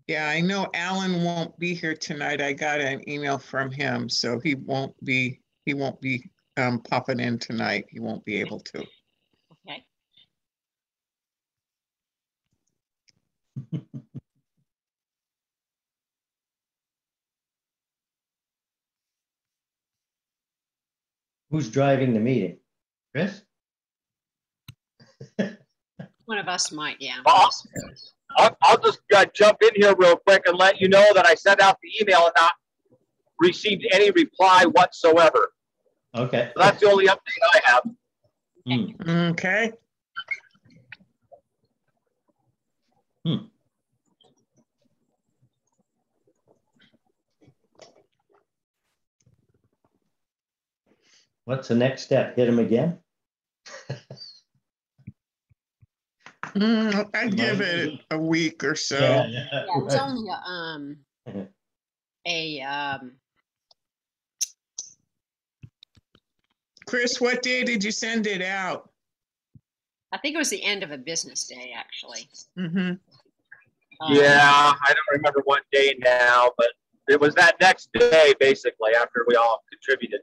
Yeah, I know Alan won't be here tonight. I got an email from him, so he won't be popping in tonight. He won't be able to. Okay. Who's driving the meeting? Chris? One of us might, yeah. I'll just jump in here real quick and let you know that I sent out the email and not received any reply whatsoever. Okay. So that's the only update I have. Okay. What's the next step? Hit him again? I'd give it a week or so. Yeah, it's only Chris, what day did you send it out? I think it was the end of a business day, actually. Mm-hmm. Yeah, I don't remember what day now, but it was that next day, basically, after we all contributed.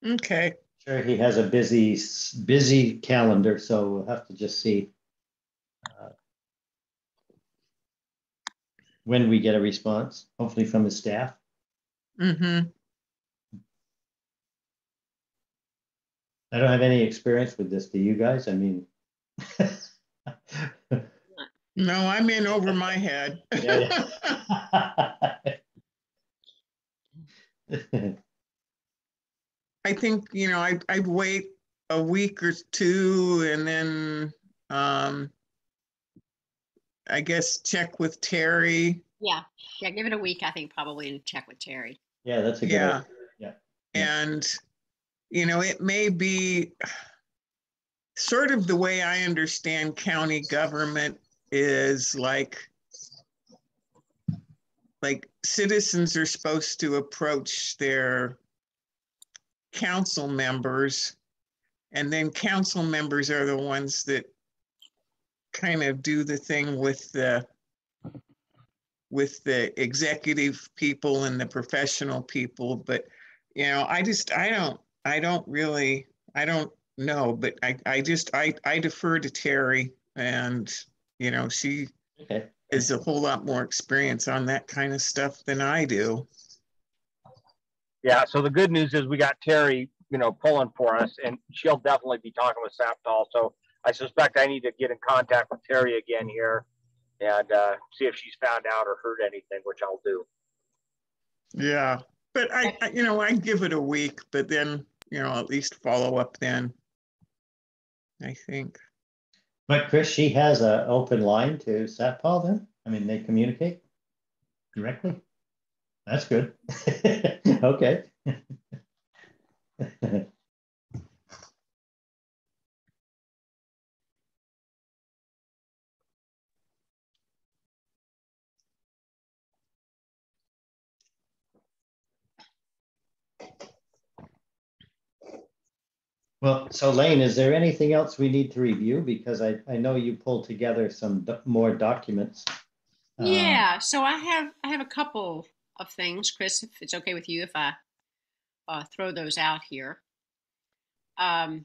Yeah. Okay. Sure, he has a busy calendar, so we'll have to just see when we get a response, hopefully from his staff. Mm-hmm. I don't have any experience with this. Do you guys? I mean, No, I'm in over my head. yeah. I think, I'd wait a week or two and then I guess check with Terry. Yeah, give it a week, I think, probably, and check with Terry. Yeah, that's a good idea. Yeah. And, it may be sort of the way I understand county government is like citizens are supposed to approach their council members, and then council members are the ones that kind of do the thing with the executive people and the professional people. But I don't know, but I defer to Terry, and she is a whole lot more experience on that kind of stuff than I do. Yeah, so the good news is we got Terry, pulling for us, and she'll definitely be talking with Saptal. So I suspect I need to get in contact with Terry again here and see if she's found out or heard anything, which I'll do. Yeah, but I'd give it a week, but then, at least follow up then, I think. But Chris, she has an open line to Satpal then? I mean, they communicate directly? That's good. Okay. Well, so Lane, is there anything else we need to review? Because I know you pulled together some more documents. Yeah, so I have a couple of things, Chris, if it's okay with you if I throw those out here. Let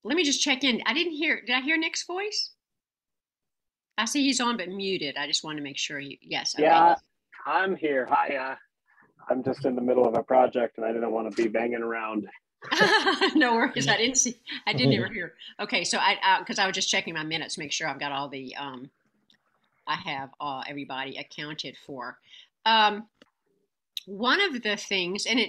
me just check in. Did I hear Nick's voice? I see he's on but muted. I just want to make sure yes. Okay. Yeah, I'm here. Hi, I'm just in the middle of a project and I didn't want to be banging around. No worries. I didn't even hear. Okay, so because I was just checking my minutes to make sure I've got all the I have everybody accounted for. One of the things, and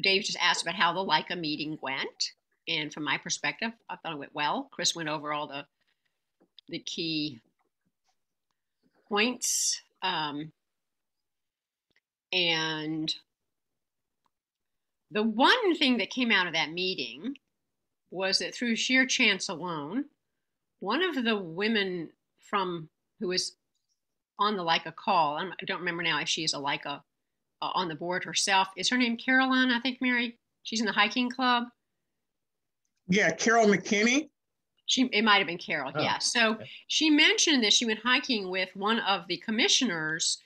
Dave just asked about how the LICA meeting went, and from my perspective, I thought it went well. Chris went over all the key points, and the one thing that came out of that meeting was that through sheer chance alone, one of the women who was on the LICA call, I don't remember now if she's a LICA on the board herself. Is her name Caroline, I think, Mary? She's in the hiking club. Yeah, Carol McKinney. It might have been Carol. Oh, Yeah. So okay. she mentioned that she went hiking with one of the commissioners,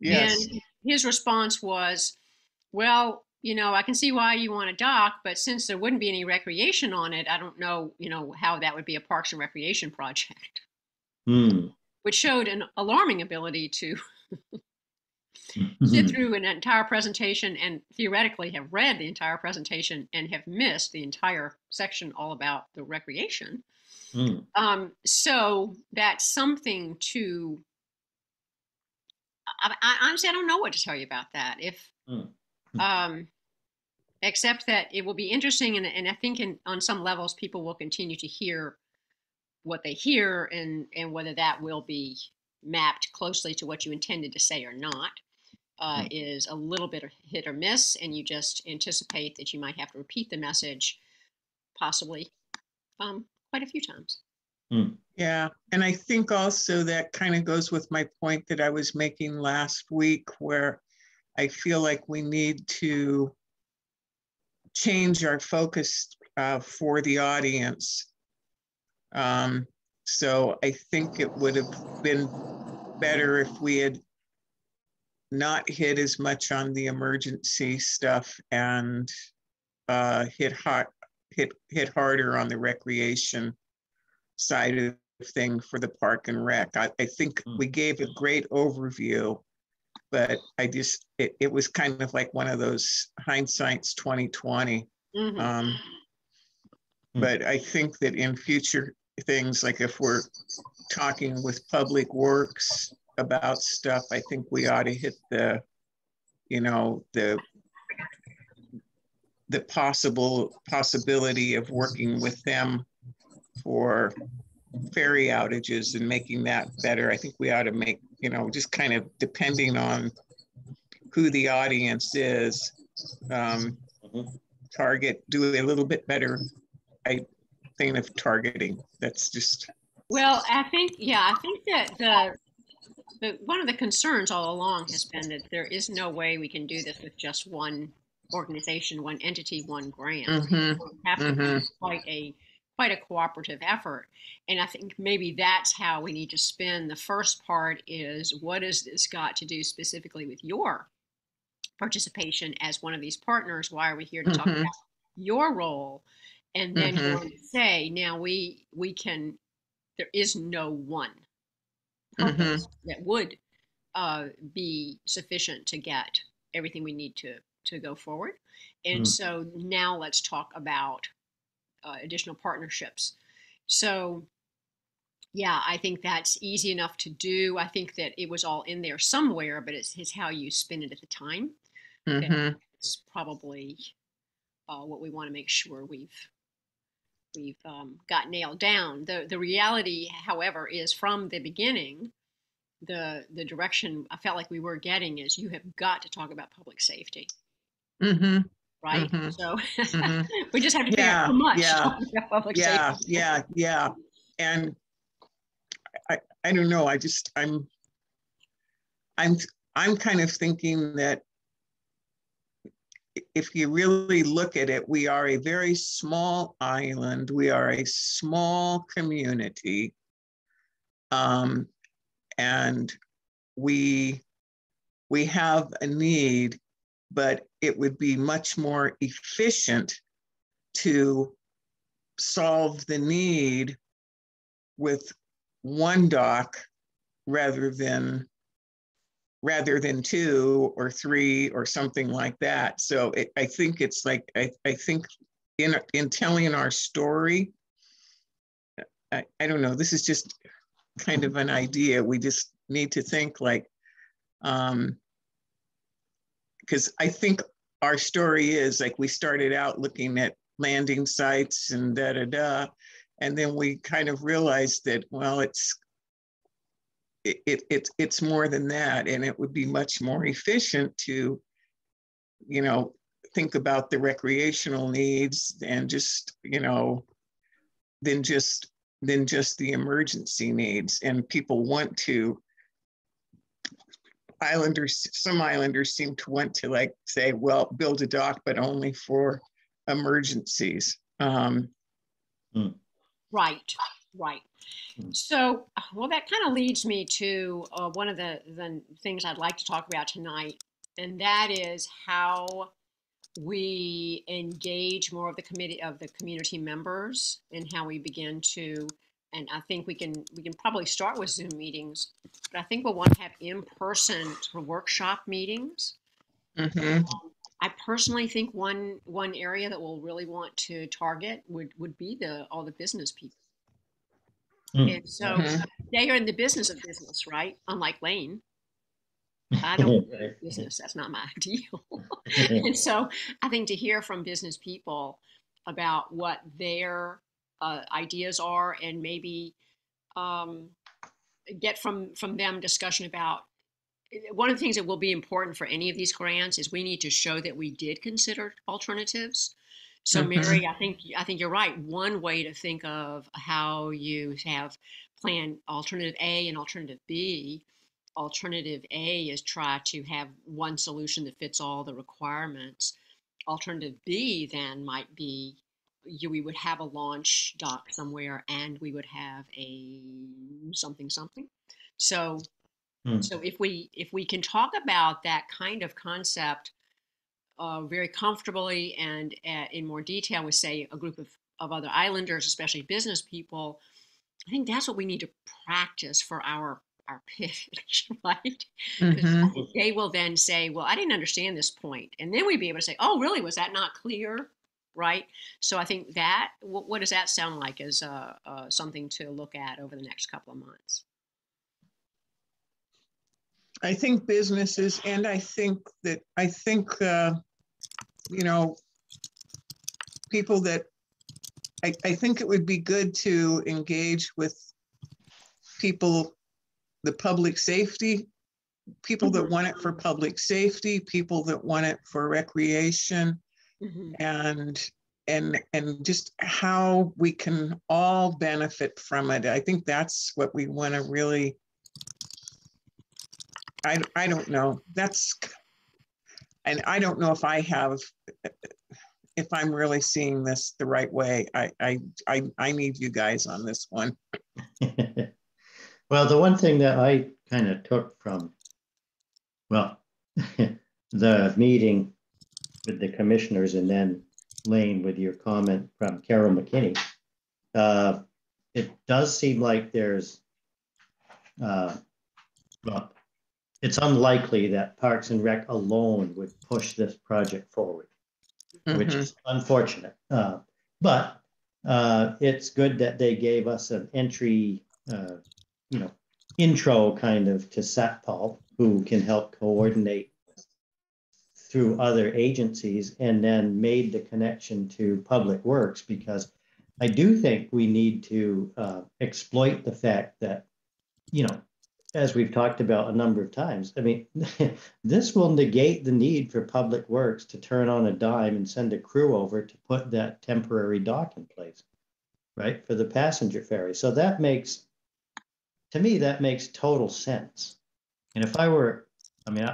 Yes. and his response was, well, I can see why you want a dock, but since there wouldn't be any recreation on it, I don't know, how that would be a Parks and Recreation project, Hmm. which showed an alarming ability to sit Mhm. through an entire presentation and theoretically have read the entire presentation and have missed the entire section all about the recreation. Hmm. So that's something to. Honestly, I don't know what to tell you about that. If, Hmm. except that it will be interesting, and I think on some levels, people will continue to hear what they hear, and whether that will be mapped closely to what you intended to say or not. Is a little bit of hit or miss, and you just anticipate that you might have to repeat the message, possibly quite a few times. Hmm. Yeah. And I think also that kind of goes with my point that I was making last week, where I feel like we need to change our focus for the audience. So I think it would have been better if we had not hit as much on the emergency stuff and hit harder on the recreation side of thing for the park and rec. I think we gave a great overview, but it was kind of like one of those hindsight's 2020. Mm-hmm. But I think that in future things, like if we're talking with Public Works about stuff, I think we ought to hit the possibility of working with them for ferry outages and making that better. I think we ought to make, just kind of depending on who the audience is, do a little bit better thing of targeting. That's just. Well, I think that the one of the concerns all along has been that there is no way we can do this with just one organization, one entity, one grant. Mm-hmm. It have to be quite a cooperative effort. And I think maybe that's how we need to spin the first part is, what has this got to do specifically with your participation as one of these partners? Why are we here to talk about your role? And then go on to say, now we can, there is no one purpose that would be sufficient to get everything we need to go forward. And so now let's talk about additional partnerships. So yeah, I think that's easy enough to do. I think that it was all in there somewhere, but it's how you spin it at the time. It's probably what we want to make sure we've got nailed down. The reality, however, is from the beginning, the direction I felt like we were getting is, you have got to talk about public safety. Right? So we just have to figure out how much to talk about public safety. Yeah. And I don't know. I'm kind of thinking that if you really look at it, we are a very small island. We are a small community. And we have a need, but it would be much more efficient to solve the need with one dock rather than two or three or something like that. So I think it's like, I think in telling our story, I don't know, this is just kind of an idea. We just need to think like, because I think our story is like, we started out looking at landing sites and and then we kind of realized that, well, it's more than that, and it would be much more efficient to, think about the recreational needs and just, than just the emergency needs. And people want to, some islanders seem to want to like say, well, build a dock, but only for emergencies. Right. Right. Mm. So, well, that kind of leads me to one of the things I'd like to talk about tonight, and that is how we engage more of the community members, and how we begin to. And I think we can probably start with Zoom meetings, but I think we'll want to have in-person sort of workshop meetings. Mhm. I personally think one area that we'll really want to target would be all the business people. Mm. And so Mhm. they are in the business of business, right? Unlike Lane, I don't do Right. business. That's not my deal. And so I think to hear from business people about what their ideas are, and maybe um, get from them discussion about one of the things that will be important for any of these grants is we need to show that we did consider alternatives. So Mhm. Mary, I think you're right. One way to think of how you have plan alternative A and alternative B. Alternative A is try to have one solution that fits all the requirements. Alternative B then might be we would have a launch dock somewhere, and we would have a something something. So Mm. so if we can talk about that kind of concept very comfortably and in more detail with, say, a group of other islanders, especially business people, I think that's what we need to practice for our pitch, right? Because Mhm. they will then say, "Well, I didn't understand this point," and then we'd be able to say, "Oh, really? Was that not clear?" Right? So I think that what does that sound like as something to look at over the next couple of months? I think businesses, and I think you know, people that I think it would be good to engage with people, the public safety, people that want it for public safety, people that want it for recreation, Mm-hmm. and just how we can all benefit from it. I think that's what we want to really. I don't know. And I don't know if I'm really seeing this the right way. I need you guys on this one. Well, the one thing that I kind of took from, well, the meeting with the commissioners, and then Lane, with your comment from Carol McKinney, it does seem like there's, well, it's unlikely that Parks and Rec alone would push this project forward, which is unfortunate. But it's good that they gave us an entry, intro kind of to Satpal, who can help coordinate through other agencies, and then made the connection to Public Works, because I do think we need to exploit the fact that, as we've talked about a number of times, I mean, this will negate the need for Public Works to turn on a dime and send a crew over to put that temporary dock in place, right, for the passenger ferry. So that makes, to me, that makes total sense. And if I were, I mean,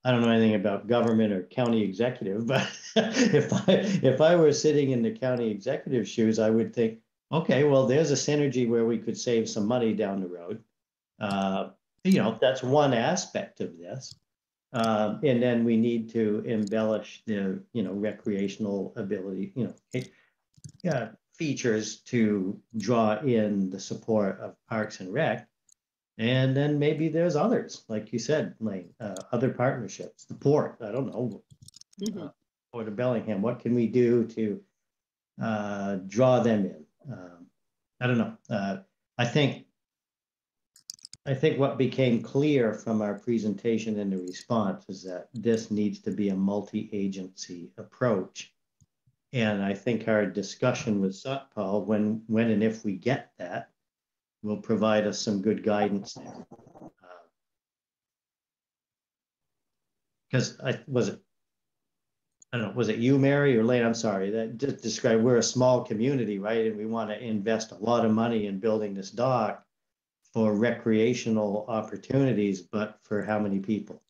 I don't know anything about government or county executive, but if I were sitting in the county executive shoes, I would think, okay, well, there's a synergy where we could save some money down the road. That's one aspect of this. And then we need to embellish the, recreational ability, features to draw in the support of Parks and Rec. And then maybe there's others, like you said, Lane, other partnerships, the port, I don't know, Mm-hmm. Port of Bellingham. What can we do to draw them in? I don't know. I think what became clear from our presentation and the response is that this needs to be a multi-agency approach. And I think our discussion with Satpal, when and if we get that, will provide us some good guidance there. Because was it you, Mary, or Lane? I'm sorry, that just described, we're a small community, right? And we want to invest a lot of money in building this dock for recreational opportunities, but for how many people?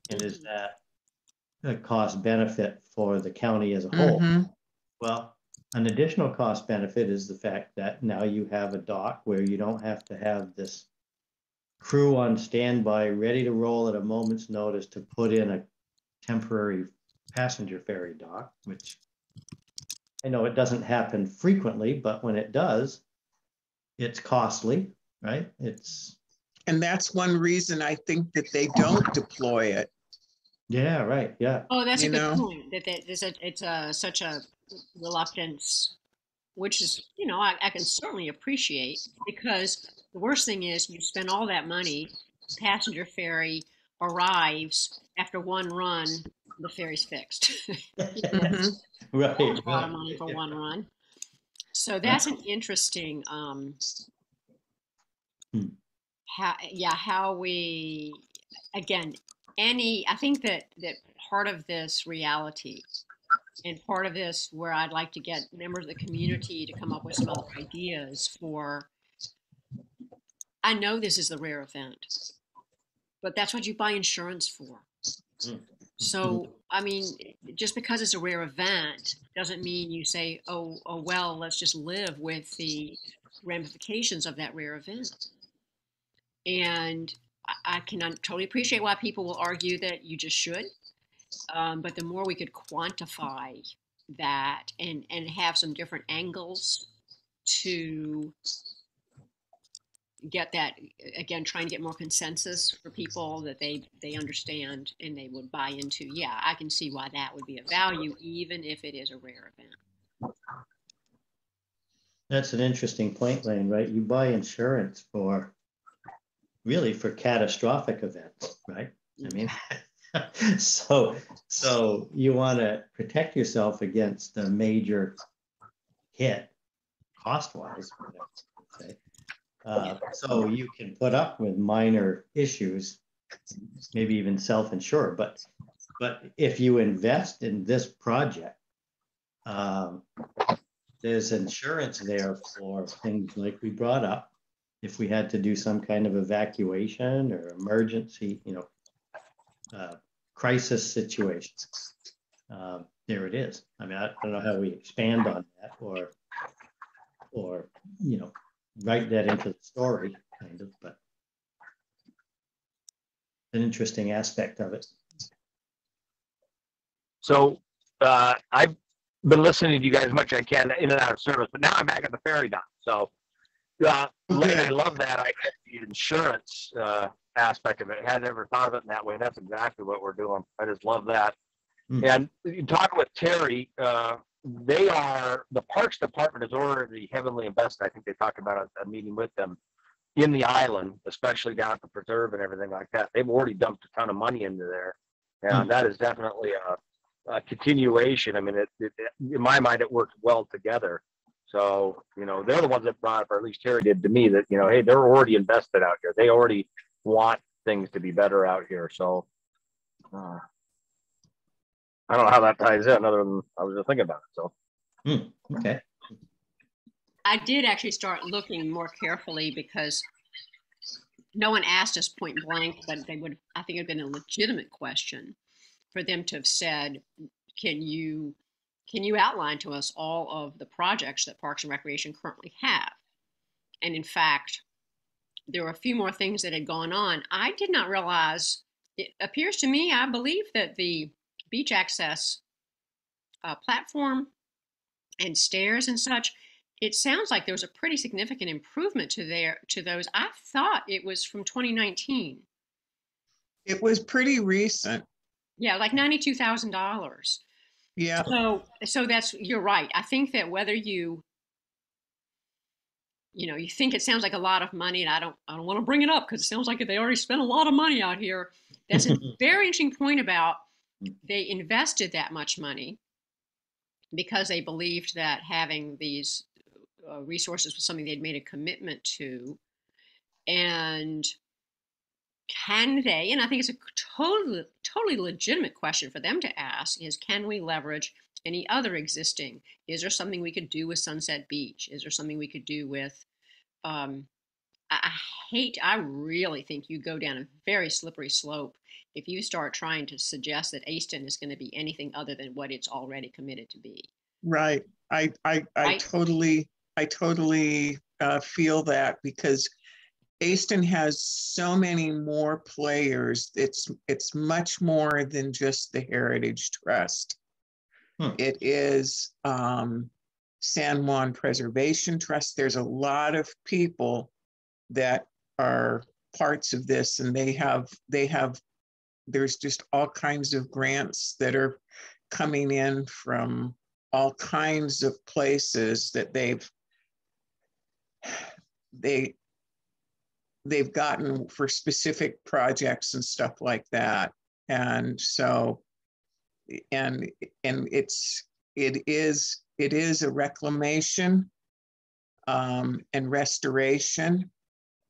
And is that a cost benefit for the county as a whole? Mhm. Well, An additional cost benefit is the fact that now you have a dock where you don't have to have this crew on standby, ready to roll at a moment's notice to put in a temporary passenger ferry dock, which I know it doesn't happen frequently, but when it does, it's costly, right? And that's one reason I think that they don't deploy it. Yeah, right. Yeah. Oh, that's a You good know? point. It's such a reluctance, which is, I can certainly appreciate, because the worst thing is you spend all that money, passenger ferry arrives after one run, the ferry's fixed. Mhm. Right. That's a lot of Right. money for one run. So that's an interesting how we, again, I think that part of this reality, and part of this where I'd like to get members of the community to come up with some other ideas for, I know this is the rare event, but that's what you buy insurance for. So, I mean, just because it's a rare event doesn't mean you say, oh well, let's just live with the ramifications of that rare event. And I can totally appreciate why people will argue that you just should. But the more we could quantify that and have some different angles to get that, again, trying to get more consensus for people that they understand and they would buy into, yeah, I can see why that would be a value, even if it is a rare event. That's an interesting point, Lane, right? You buy insurance for catastrophic events, right? I mean, so you want to protect yourself against a major hit cost-wise, say. So you can put up with minor issues, maybe even self-insure. But if you invest in this project, there's insurance there for things like we brought up. If we had to do some kind of evacuation or emergency, crisis situations, there it is. I mean, I don't know how we expand on that or write that into the story, kind of, but an interesting aspect of it. So I've been listening to you guys as much as I can in and out of service, but now I'm back at the ferry dock. So Lane, I love that. I get the insurance aspect of it. I had never thought of it in that way. That's exactly what we're doing. I just love that. And talking with Terry, the Parks Department is already heavily invested. I think they talked about a meeting with them in the island, especially down at the preserve and everything like that. They've already dumped a ton of money into there. And that is definitely a continuation. I mean, in my mind, it works well together. So, they're the ones that brought up, or at least Terry did to me, that, hey, they're already invested out here. They already want things to be better out here. So I don't know how that ties in, other than I was just thinking about it. So, okay. I did actually start looking more carefully, because no one asked us point blank, but I think it would have been a legitimate question for them to have said, can you outline to us all of the projects that Parks and Recreation currently have? And in fact, there were a few more things that had gone on. I did not realize, it appears to me, I believe that the beach access platform and stairs and such, it sounds like there was a pretty significant improvement to those. I thought it was from 2019. It was pretty recent. Yeah, like $92,000. Yeah. So you're right. I think that whether you think it sounds like a lot of money, and I don't want to bring it up because it sounds like they already spent a lot of money out here. That's a very interesting point about they invested that much money because they believed that having these resources was something they'd made a commitment to. And can they, and I think it's a totally legitimate question for them to ask, is can we leverage any other existing? Is there something we could do with Sunset Beach? Is there something we could do with, I really think you go down a very slippery slope if you start trying to suggest that Easton is going to be anything other than what it's already committed to be. Right. I Right. totally feel that, because Easton has so many more players. It's much more than just the Heritage Trust. It is San Juan Preservation Trust. There's a lot of people that are parts of this, and they have there's just all kinds of grants that are coming in from all kinds of places that they've gotten for specific projects and stuff like that. And so, and it is a reclamation and restoration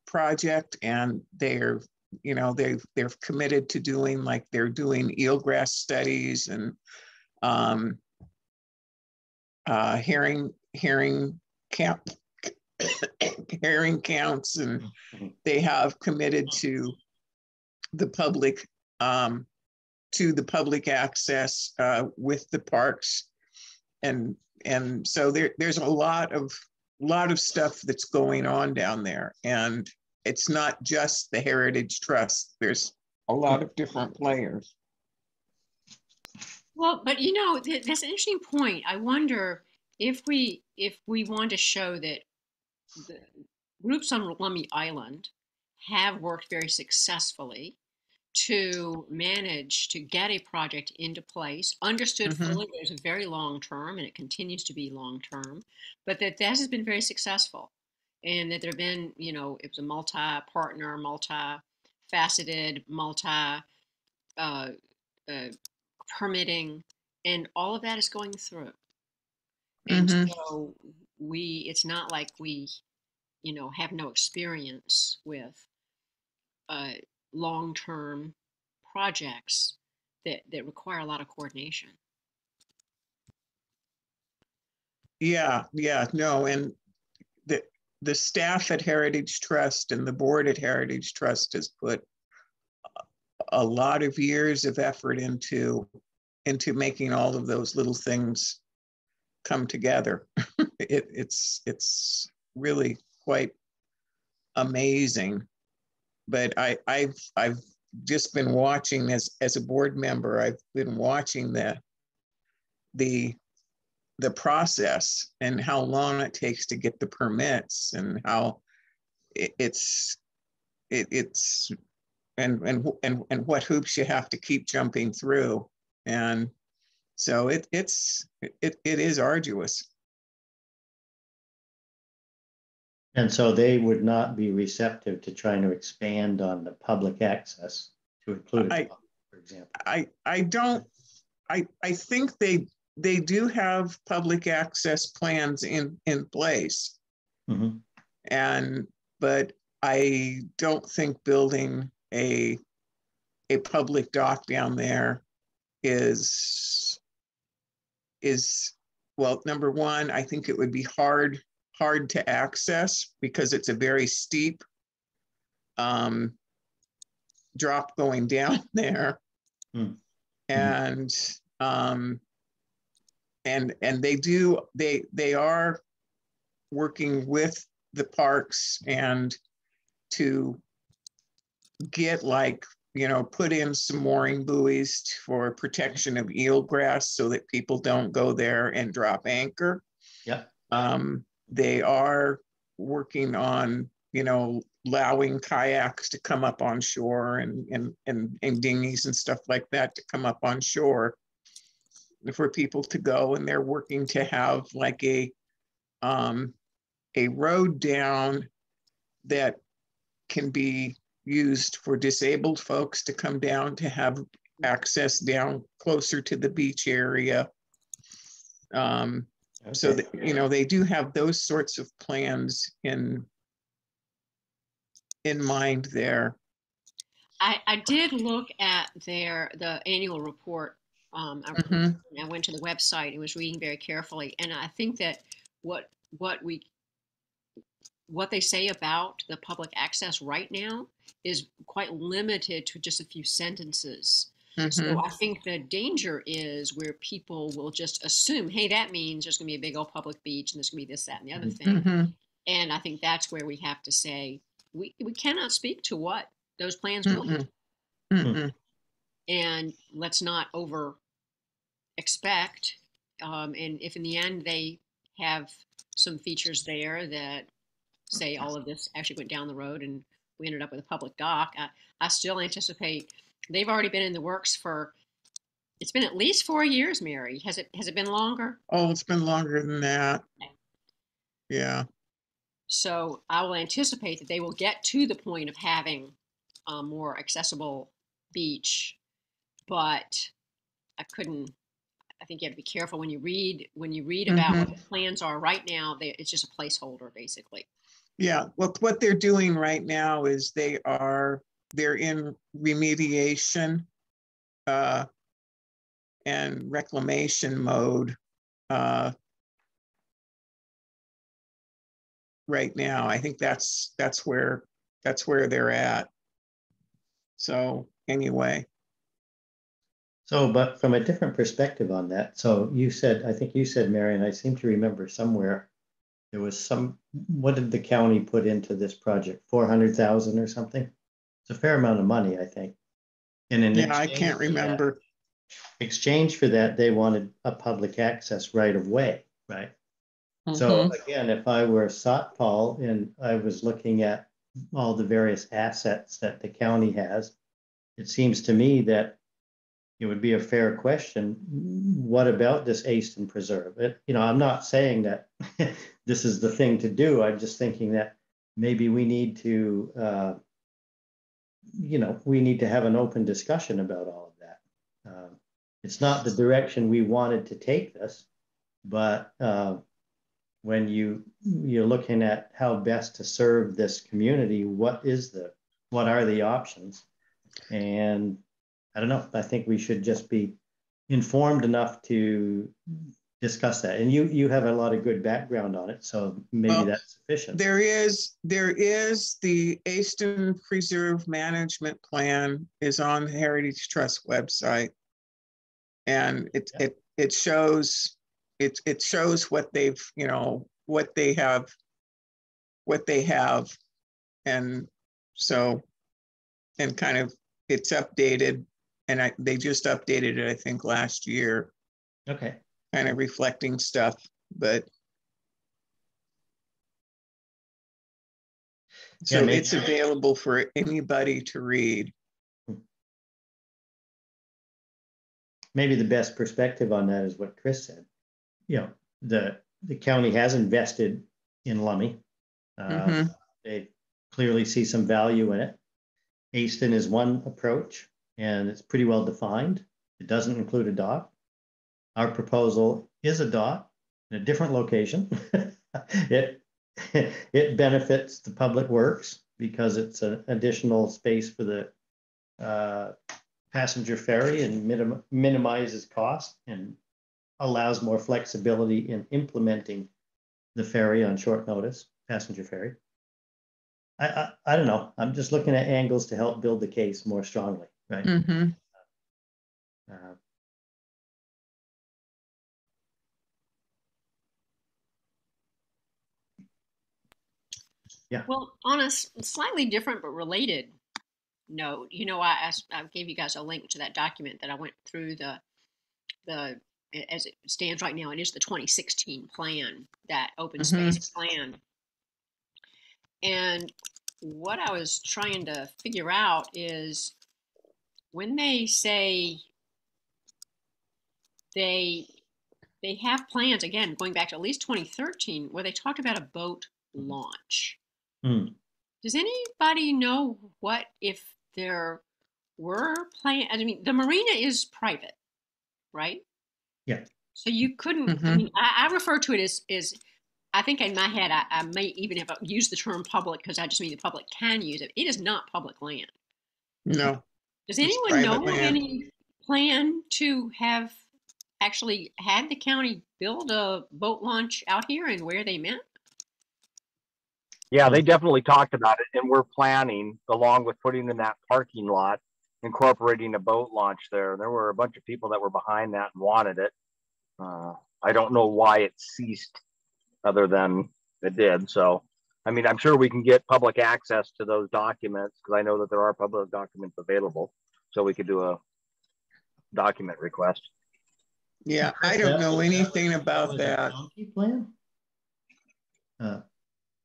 project, and they're they're committed to doing, like, they're doing eelgrass studies and herring counts, and they have committed to the public access with the parks, and so there's a lot of stuff that's going on down there, and it's not just the Heritage Trust. There's a lot of different players. Well, but that's an interesting point. I wonder if we want to show that the groups on Lummi Island have worked very successfully to manage to get a project into place, understood fully that it's a very long term and it continues to be long term, but that has been very successful, and that there have been, it was a multi-partner, multi-faceted, permitting, and all of that is going through. And so it's not like we, have no experience with long-term projects that require a lot of coordination. Yeah, no, and the staff at Heritage Trust and the board at Heritage Trust has put a lot of years of effort into making all of those little things come together. It's really quite amazing. But I've just been watching, as a board member, I've been watching the process and how long it takes to get the permits, and how it's and what hoops you have to keep jumping through. And so it is arduous. And so they would not be receptive to trying to expand on the public access to include it, for example. I think they do have public access plans in place. But I don't think building a public dock down there is well, number one, I think it would be hard to access, because it's a very steep drop going down there. And they are working with the parks and to get, like, put in some mooring buoys for protection of eelgrass so that people don't go there and drop anchor. They are working on, allowing kayaks to come up on shore, and dinghies and stuff like that to come up on shore for people to go. And they're working to have, like, a road down that can be used for disabled folks to come down, to have access down closer to the beach area. So that, they do have those sorts of plans in mind there. I did look at the annual report. I went to the website and was reading very carefully, and I think that what they say about the public access right now is quite limited to just a few sentences. So I think the danger is where people will just assume, hey, that means there's going to be a big old public beach and there's going to be this, that, and the other thing. And I think that's where we have to say, we cannot speak to what those plans will be. And let's not over expect. And if in the end they have some features there that say all of this actually went down the road and we ended up with a public dock, I still anticipate they've already been in the works for, it's been at least 4 years, Mary. Has it been longer? Oh, it's been longer than that. Yeah. So I will anticipate that they will get to the point of having a more accessible beach, but I think you have to be careful when you read about what the plans are right now. It's just a placeholder, basically. Yeah. Well, what they're doing right now is they're in remediation and reclamation mode right now. I think that's where they're at. So anyway. So, but from a different perspective on that, so I think you said, Mary, and I seem to remember somewhere there was what did the county put into this project? 400,000 or something? It's a fair amount of money, I think. And I can't remember. Exchange for that, they wanted a public access right of way, right? So again, if I were Satpal and I was looking at all the various assets that the county has, it seems to me that it would be a fair question. What about this Easton Preserve? I'm not saying that this is the thing to do. I'm just thinking that maybe we need to, have an open discussion about all of that. It's not the direction we wanted to take this, but when you're looking at how best to serve this community, what are the options? And I don't know. I think we should just be informed enough to discuss that. And you have a lot of good background on it, so maybe that's sufficient. There is the Easton Preserve Management Plan is on the Heritage Trust website, and it shows what they've what they have, and so and kind of it's updated. And they just updated it, I think, last year. Okay. Kind of reflecting stuff, but so it's available for anybody to read. Maybe the best perspective on that is what Chris said. The county has invested in Lummi. They clearly see some value in it. Easton is one approach, and it's pretty well defined. It doesn't include a dock. Our proposal is a dock in a different location. It benefits the public works because it's an additional space for the passenger ferry and minimizes cost and allows more flexibility in implementing the ferry on short notice, passenger ferry. I don't know. I'm just looking at angles to help build the case more strongly. Right. Yeah. Well, on a slightly different but related note, I gave you guys a link to that document that I went through the as it stands right now. It is the 2016 plan, that open space plan. And what I was trying to figure out is when they say they have plans, again, going back to at least 2013, where they talked about a boat launch. Does anybody know what if there were plans? I mean, the marina is private, right? Yeah. So you couldn't, I mean, I refer to it as I think in my head, I may even have used the term public because I just mean the public can use it. It is not public land. No. Does anyone know of any plan to have actually had the county build a boat launch out here and where they meant? Yeah, they definitely talked about it, and we're planning, along with putting in that parking lot, incorporating a boat launch there. There were a bunch of people that were behind that and wanted it. I don't know why it ceased other than it did. So, I mean, I'm sure we can get public access to those documents because I know that there are public documents available. So we could do a document request. Yeah, I don't know anything about that. County plan?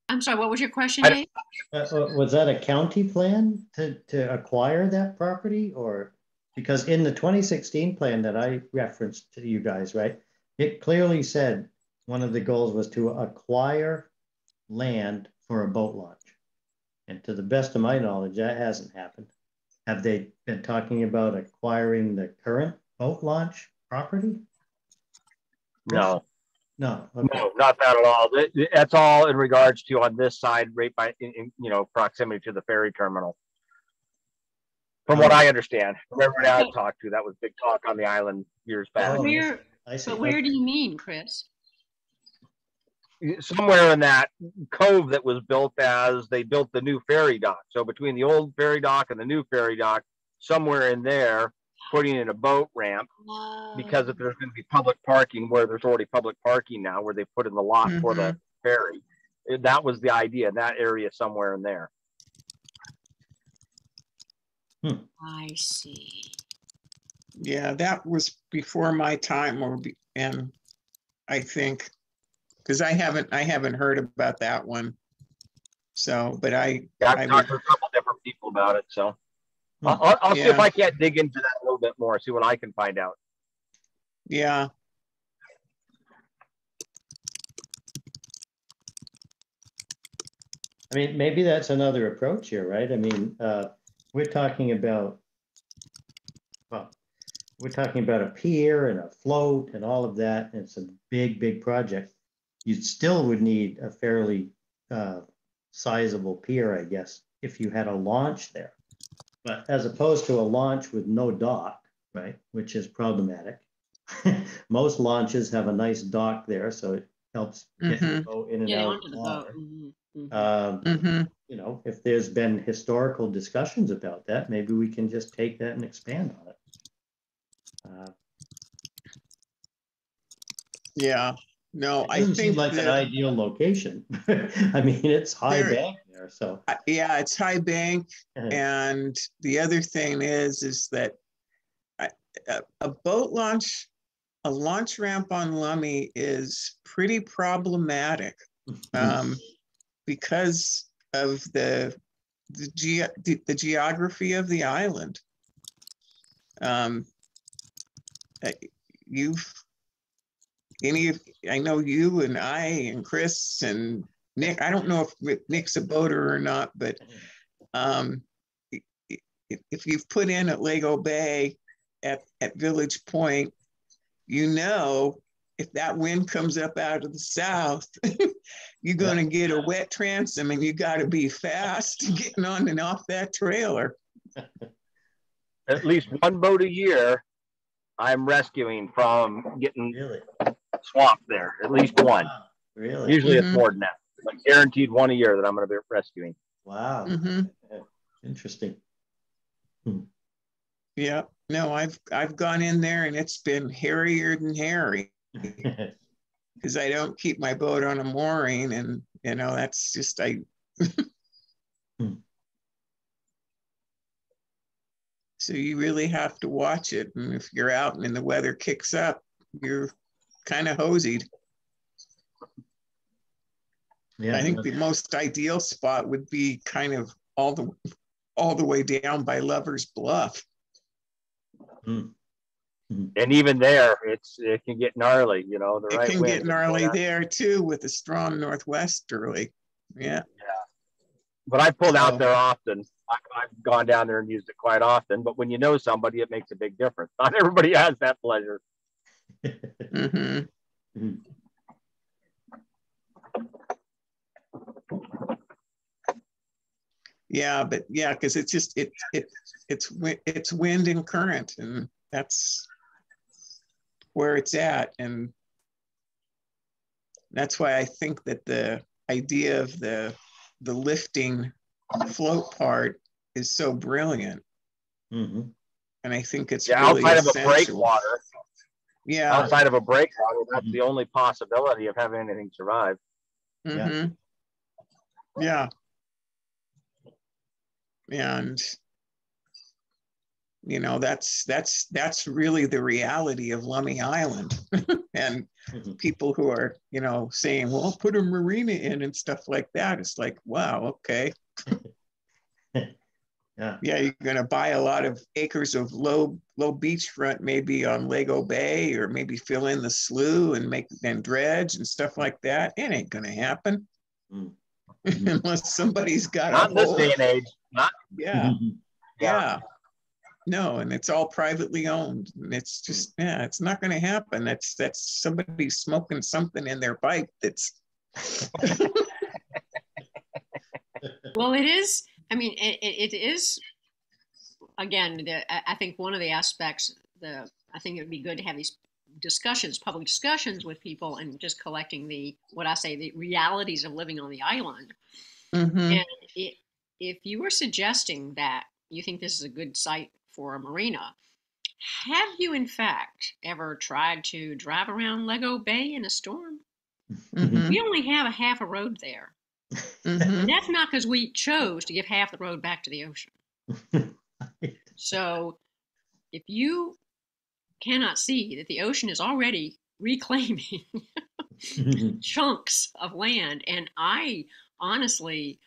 I'm sorry, what was your question, Dave? Was that a county plan to acquire that property, or because in the 2016 plan that I referenced to you guys, right? It clearly said one of the goals was to acquire land for a boat launch. And to the best of my knowledge, that hasn't happened. Have they been talking about acquiring the current boat launch property? No. No. Okay. No, not that at all. That's all in regards to on this side, right by in proximity to the ferry terminal. From what I understand, from everybody I've talked to, that was big talk on the island years back. But where do you mean, Chris? Somewhere in that cove that was built as they built the new ferry dock. So between the old ferry dock and the new ferry dock, somewhere in there, putting in a boat ramp because if there's going to be public parking where there's already public parking now, where they put in the lot for the ferry. That was the idea in that area somewhere in there. I see. Yeah, that was before my time, and I think because I haven't heard about that one. So, but I've talked to a couple different people about it. So I'll see if I can't dig into that a little bit more, see what I can find out. Yeah. I mean, maybe that's another approach here, right? I mean, we're talking about a pier and a float and all of that, and it's a big project. You still would need a fairly sizable pier, I guess, if you had a launch there. But as opposed to a launch with no dock, right, which is problematic. Most launches have a nice dock there, so it helps get the boat in and out of the water. You know, if there's been historical discussions about that, maybe we can just take that and expand on it. Yeah. No, I doesn't think seem like an ideal location. I mean, it's high bank there, so yeah, it's high bank. And the other thing is that a boat launch, a launch ramp on Lummi is pretty problematic because of the geography of the island. I know you and I and Chris and Nick, I don't know if Nick's a boater or not, but if you've put in at Lego Bay at Village Point, you know, if that wind comes up out of the south, you're going to get a wet transom and you got to be fast getting on and off that trailer. At least one boat a year I'm rescuing from getting swamped there. At least one. Wow, really? Usually it's more than that. Like guaranteed one a year that I'm going to be rescuing. Wow. Interesting. Yeah. No, I've gone in there and it's been hairier than hairy because I don't keep my boat on a mooring, and you know that's just So you really have to watch it, and if you're out and the weather kicks up, you're kind of hosied. Yeah, I think the most ideal spot would be kind of all the way down by Lover's Bluff. And even there, it can get gnarly, you know. It can get gnarly there too with a strong northwesterly. Yeah. But I pulled out there often. I've gone down there and used it quite often. But when you know somebody, it makes a big difference. Not everybody has that pleasure. Yeah, but yeah, because it's just it's wind and current, and that's where it's at, and that's why I think that the idea of the lifting float part is so brilliant. Mm-hmm. And I think it's Yeah, really outside of a essential. breakwater. Yeah. Outside of a breakwater, that's the only possibility of having anything survive. Mm-hmm. Yeah. And you know, that's really the reality of Lummi Island. And people who are, you know, saying, well, put a marina in and stuff like that. It's like, wow, okay. Yeah. Yeah, you're going to buy a lot of acres of low beachfront, maybe on Lego Bay, or maybe fill in the slough and dredge and stuff like that. It ain't going to happen unless somebody's got Not a in this whole. day and age. Not. Yeah, yeah. No, and it's all privately owned. And it's just, yeah, it's not going to happen. That's somebody smoking something in their pipe. That's. Well, it is. I mean, it is. Again, I think one of the aspects. I think it would be good to have these discussions, public discussions with people, and just collecting the realities of living on the island. Mm-hmm. And if you were suggesting that you think this is a good site for a marina, have you in fact ever tried to drive around Lego Bay in a storm? Mm-hmm. We only have a half a road there. Mm-hmm. And that's not because we chose to give half the road back to the ocean. So if you cannot see that the ocean is already reclaiming chunks of land, and I honestly,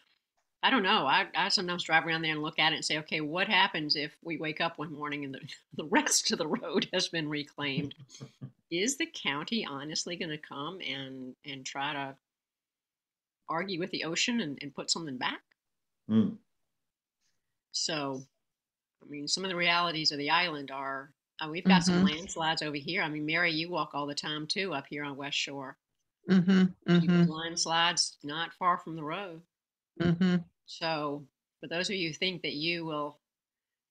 I don't know. I sometimes drive around there and look at it and say, okay, what happens if we wake up one morning and the rest of the road has been reclaimed? Is the county honestly going to come and try to argue with the ocean and put something back? So, I mean, some of the realities of the island are, we've got some landslides over here. I mean, Mary, you walk all the time too up here on West Shore. Landslides not far from the road. So, for those of you who think that you will,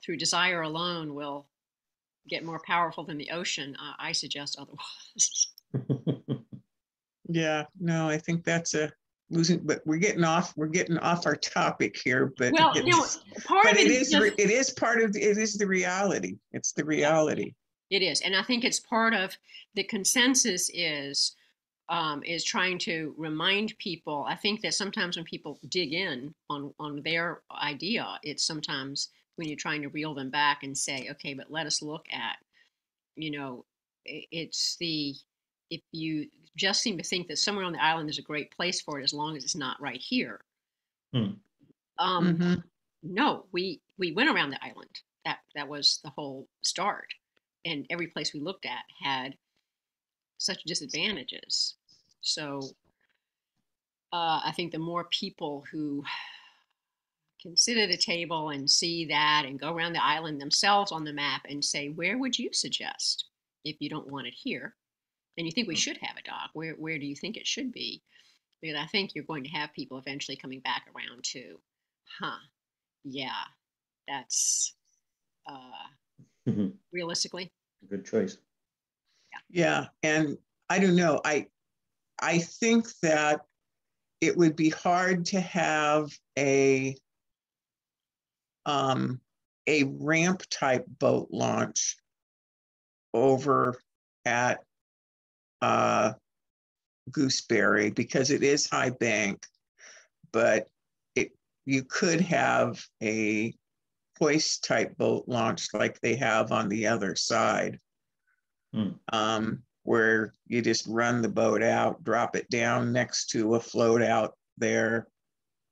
through desire alone, will get more powerful than the ocean, I suggest otherwise. Yeah, no, I think that's a losing, but we're getting off our topic here, but well, you know, part of it is the reality. It's the reality. It is. And I think it's part of the consensus is trying to remind people. I think that sometimes when people dig in on their idea, it's sometimes when you're trying to reel them back and say, okay, but let us look at, you know, if you just seem to think that somewhere on the island is a great place for it as long as it's not right here. No, we went around the island. That was the whole start. And every place we looked at had such disadvantages. So I think the more people who can sit at a table and see that and go around the island themselves on the map and say, where would you suggest if you don't want it here? And you think we should have a dock, where do you think it should be? Because I think you're going to have people eventually coming back around to, yeah, that's realistically. Good choice. Yeah, and I don't know. I think that it would be hard to have a ramp type boat launch over at Gooseberry because it is high bank, but you could have a hoist type boat launch like they have on the other side, where you just run the boat out, drop it down next to a float out there,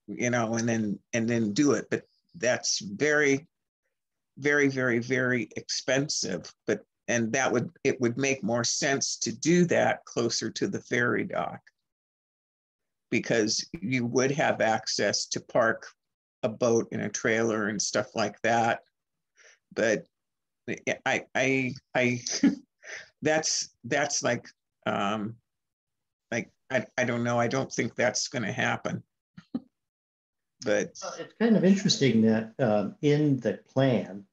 you know, and then do it. But that's very, very, very, very expensive. And it would make more sense to do that closer to the ferry dock, because you would have access to park a boat in a trailer and stuff like that. But I that's like I don't know. I don't think that's going to happen. But it's kind of interesting that in the plan,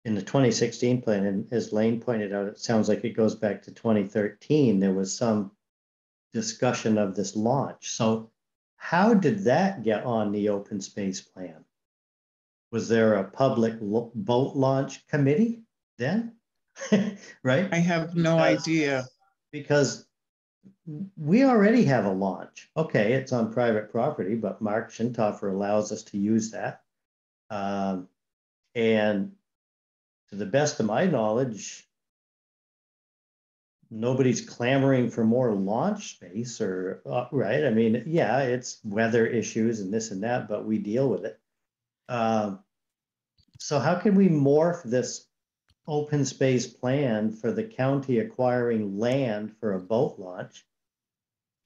in the 2016 plan, and as Lane pointed out, it sounds like it goes back to 2013, there was some discussion of this launch. So how did that get on the open space plan? Was there a public boat launch committee then? Right? I have no idea. Because we already have a launch. Okay, it's on private property, but Mark Schenthofer allows us to use that. And to the best of my knowledge, nobody's clamoring for more launch space or, right? I mean, yeah, it's weather issues and this and that, but we deal with it. So how can we morph this open space plan for the county acquiring land for a boat launch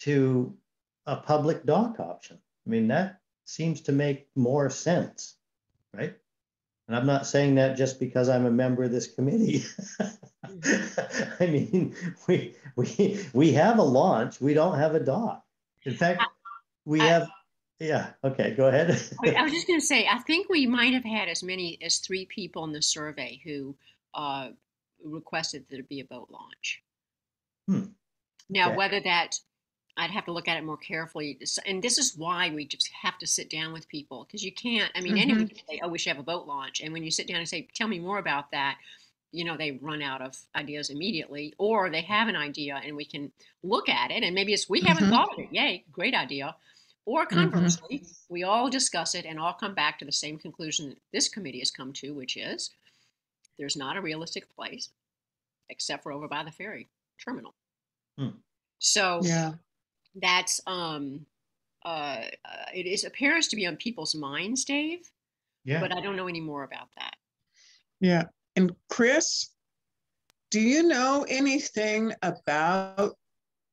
to a public dock option? I mean, that seems to make more sense, right? And I'm not saying that just because I'm a member of this committee. I mean, we have a launch, we don't have a dock. In fact, we have, yeah, okay, go ahead. I was just going to say, I think we might have had as many as 3 people in the survey who requested that it be a boat launch. Now, Okay. whether that, I'd have to look at it more carefully. And this is why we just have to sit down with people, because you can't, I mean, anyone can say, oh, we should have a boat launch. And when you sit down and say, tell me more about that, you know, they run out of ideas immediately, or they have an idea and we can look at it and maybe it's, we haven't thought of it. Yay, great idea. Or conversely, we all discuss it and all come back to the same conclusion that this committee has come to, which is there's not a realistic place except for over by the ferry terminal. So Yeah. that's it appears to be on people's minds, Dave. Yeah. But I don't know any more about that. Yeah. And Chris, do you know anything about,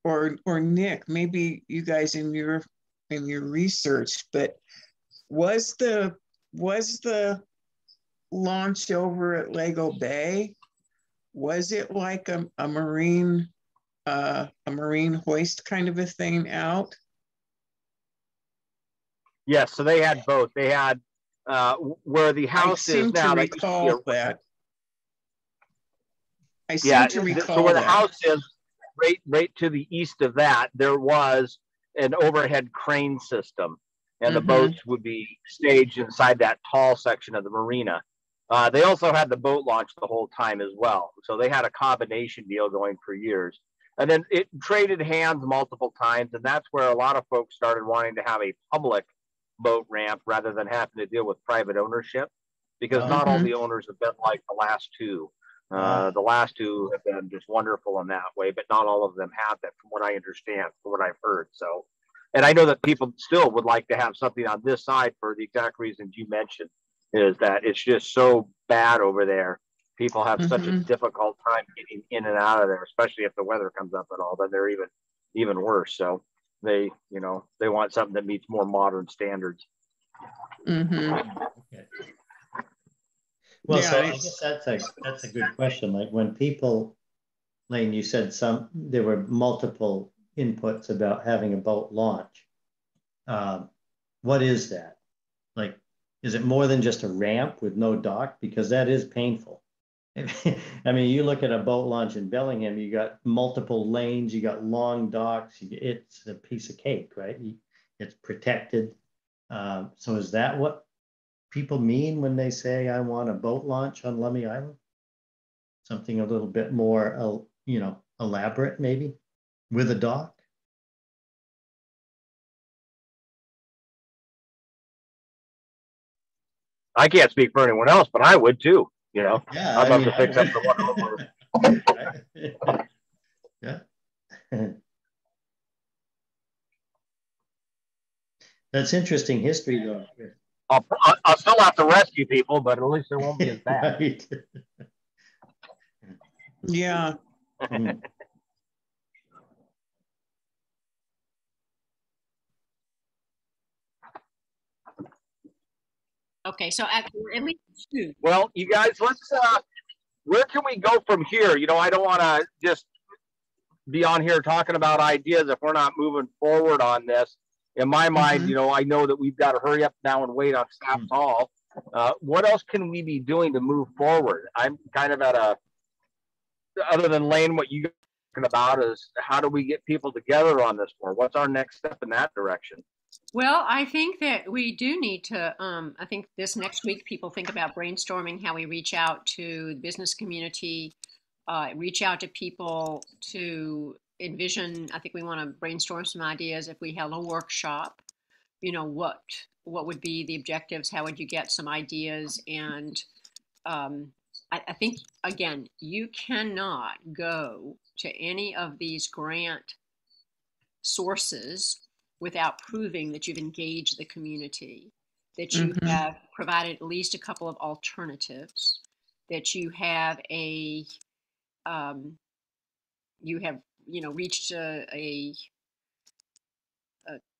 or Nick, maybe you guys in your research, but was the launch over at Lego Bay, was it like a marine hoist kind of a thing out? Yes, so they had both. They had where the house is now. I seem to recall that. I seem Yeah, to recall so where the that. house is, right to the east of that, there was an overhead crane system, and the boats would be staged inside that tall section of the marina. They also had the boat launch the whole time as well. So they had a combination deal going for years. And then it traded hands multiple times, and that's where a lot of folks started wanting to have a public boat ramp rather than having to deal with private ownership, because not all the owners have been like the last two. The last two have been just wonderful in that way, but not all of them have that, from what I understand, from what I've heard. So, and I know that people still would like to have something on this side for the exact reasons you mentioned, is that it's just so bad over there. People have such a difficult time getting in and out of there, especially if the weather comes up at all. Then they're even worse. So they want something that meets more modern standards. Okay. Well, Yeah, so I guess that's a good question. Like when people, Lane, you said there were multiple inputs about having a boat launch. What is that? Like, is it more than just a ramp with no dock? Because that is painful. I mean, you look at a boat launch in Bellingham, you got multiple lanes, you got long docks, it's a piece of cake, right? It's protected. So is that what people mean when they say, I want a boat launch on Lummi Island? Something a little bit more, elaborate maybe, with a dock? I can't speak for anyone else, but I would too. Yeah, I'd love to fix up the one. Yeah. That's interesting history, though. I'll still have to rescue people, but at least it won't be as bad. Right. Yeah. Okay, so at least 2. Well, you guys, let's where can we go from here? I don't want to just be on here talking about ideas if we're not moving forward on this. In my mind, I know that we've got to hurry up now and wait on Saps Hall. What else can we be doing to move forward? I'm kind of at other than Lane, what you talking about is how do we get people together on this more? What's our next step in that direction? Well, I think that we do need to, I think this next week, people think about brainstorming how we reach out to the business community, reach out to people to envision. I think we want to brainstorm some ideas if we held a workshop, what would be the objectives? How would you get some ideas? And I think, again, you cannot go to any of these grant sources without proving that you've engaged the community, that you Mhm. have provided at least a couple of alternatives, that you have um, reached a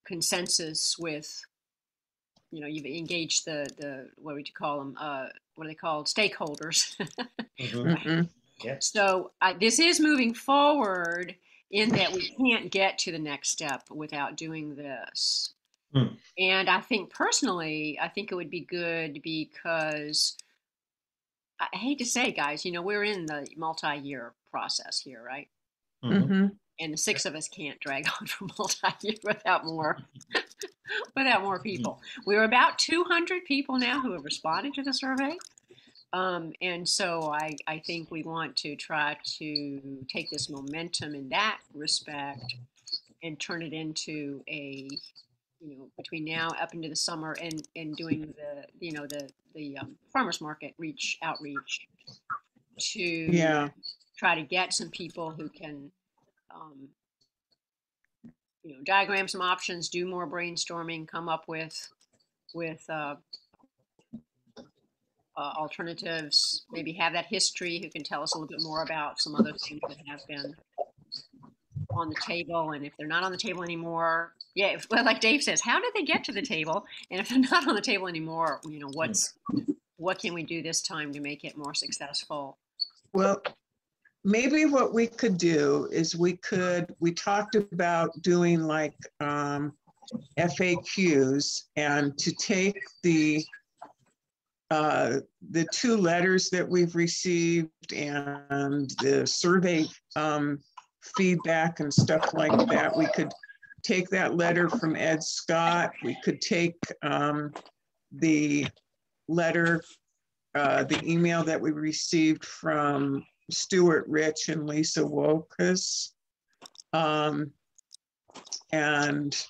consensus with, you've engaged the what would you call them? What are they called? Stakeholders. Mhm. Mhm. Yeah. So this is moving forward in that we can't get to the next step without doing this. Hmm. And I think personally, I think it would be good because I hate to say, guys, we're in the multi-year process here, right? Mhm. Mhm. And the six of us can't drag on for multi-year without more people. We're about 200 people now who have responded to the survey. And so I think we want to try to take this momentum in that respect and turn it into between now up into the summer and doing the farmers market outreach to Yeah. try to get some people who can um, diagram some options, do more brainstorming, come up with alternatives, maybe have that history who can tell us a little bit more about some other things that have been on the table. And if they're not on the table anymore, yeah, well, like Dave says, how did they get to the table? And if they're not on the table anymore, what can we do this time to make it more successful? Well, maybe what we could do is we talked about doing like FAQs, and to take the two letters that we've received and the survey feedback and stuff like that. We could take that letter from Ed Scott. We could take the letter, the email that we received from Stuart Rich and Lisa Wokas, and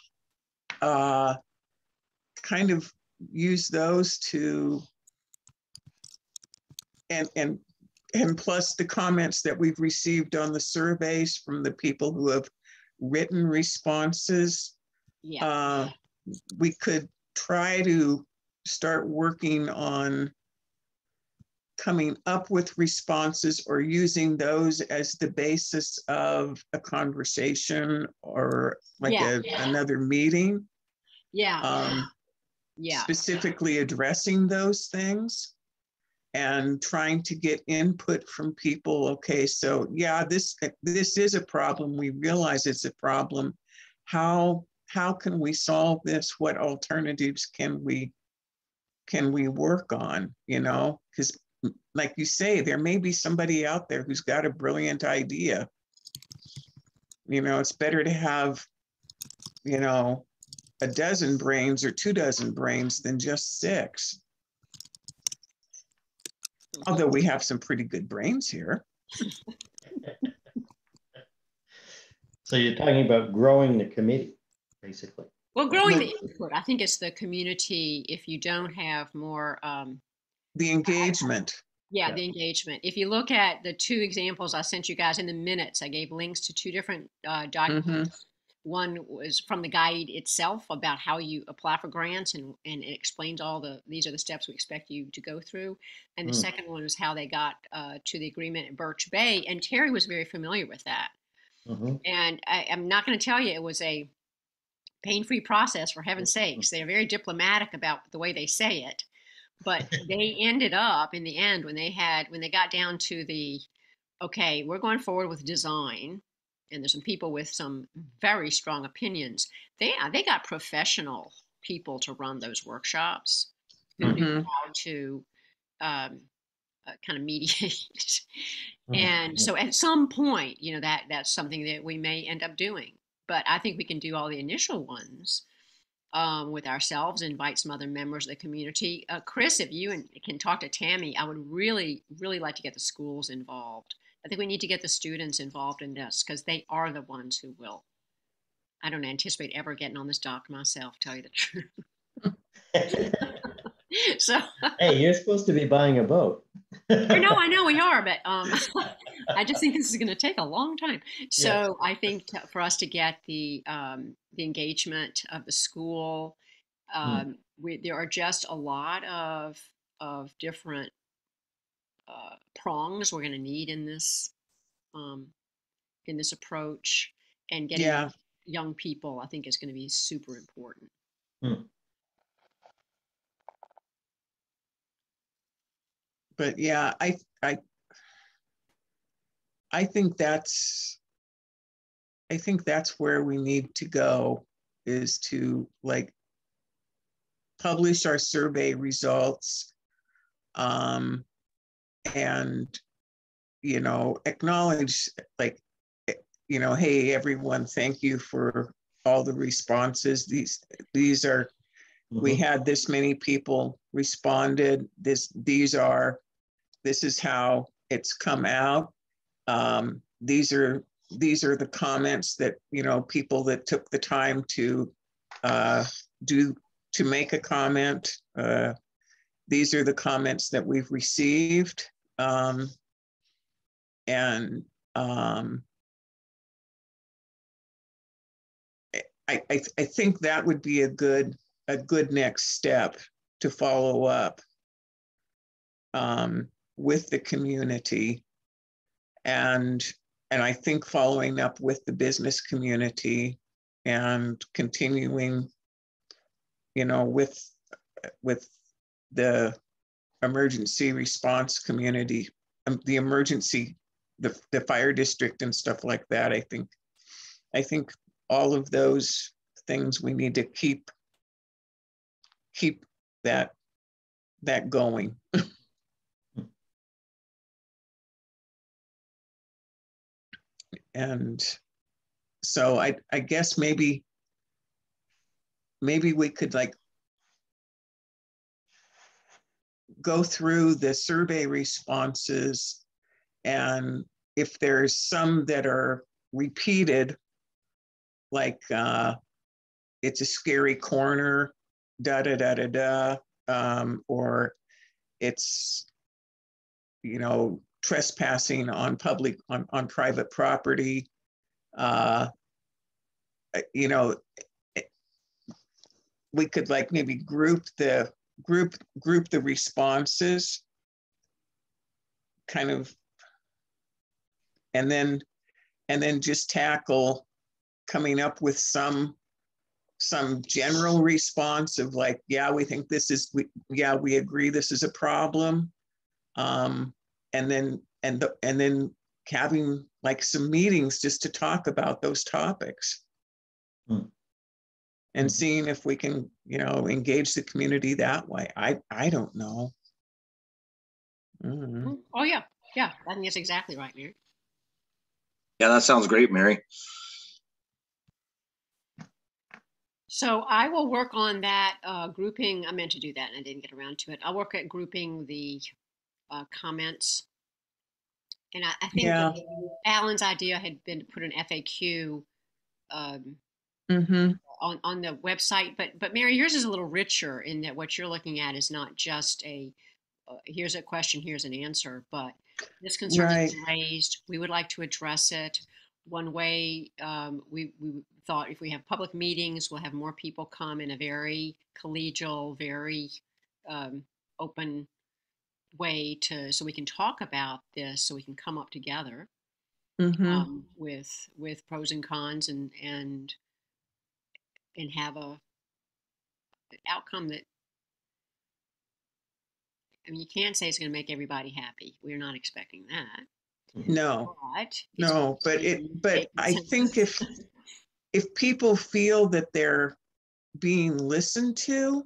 kind of use those to, and plus the comments that we've received on the surveys from the people who have written responses. Yeah. We could try to start working on coming up with responses or using those as the basis of a conversation or like another meeting. Yeah. Specifically addressing those things and trying to get input from people. Okay, so yeah, this is a problem. We realize it's a problem. How can we solve this? What alternatives can we work on? Because like you say, there may be somebody out there who's got a brilliant idea. It's better to have, a dozen brains or 24 brains than just 6. Although we have some pretty good brains here. So you're talking about growing the committee, basically. Well, growing the input. I think it's the community. If you don't have more the engagement. Yeah, the engagement. If you look at the 2 examples I sent you guys in the minutes, I gave links to 2 different documents. Mm-hmm. One was from the guide itself about how you apply for grants, and it explains these are the steps we expect you to go through. And the second one was how they got to the agreement at Birch Bay. And Terry was very familiar with that. Mm-hmm. And I'm not going to tell you it was a pain-free process, for heaven's sakes. They're very diplomatic about the way they say it. But they ended up in the end when they got down to okay, we're going forward with design, and there's some people with some very strong opinions. They got professional people to run those workshops who knew how to kind of mediate. And so at some point, that's something that we may end up doing. But I think we can do all the initial ones with ourselves, invite some other members of the community. Chris, if you can talk to Tammy, I would really, really like to get the schools involved. I think we need to get the students involved in this because they are the ones who will. I don't anticipate ever getting on this dock myself, tell you the truth. So Hey, you're supposed to be buying a boat. I know we are, but I just think this is going to take a long time. So I think for us to get the engagement of the school, there are just a lot of different prongs we're going to need in this approach, and getting young people, I think, is going to be super important. But yeah, I think that's where we need to go, is to like publish our survey results, and acknowledge, like, hey everyone, thank you for all the responses. These are, we had this many people responded. This is how it's come out. These are the comments that, people that took the time to make a comment. These are the comments that we've received. I think that would be a good next step to follow up with the community, and I think following up with the business community and continuing, with the emergency response community, the fire district and stuff like that. I think all of those things we need to keep that going. And so I guess maybe we could like go through the survey responses, and if there's some that are repeated, like it's a scary corner, or it's, trespassing on private property, we could like maybe group the responses, kind of, and then just tackle coming up with some general response of like, yeah, we think we agree this is a problem, and then having like some meetings just to talk about those topics, and seeing if we can, engage the community that way. I don't know. Oh yeah, I think that's exactly right, Mary. Yeah, that sounds great, Mary. So I will work on that grouping. I meant to do that and I didn't get around to it. I'll work at grouping the comments. And I think that Alan's idea had been to put an FAQ on the website. But Mary, yours is a little richer in that what you're looking at is not just here's a question, here's an answer, but this concern is raised. We would like to address it. One way we thought, if we have public meetings, we'll have more people come in a very collegial, very open way so we can talk about this, so we can come up together with pros and cons, and have an outcome that, I mean, you can't say it's going to make everybody happy. We're not expecting that. No, but I think if people feel that they're being listened to,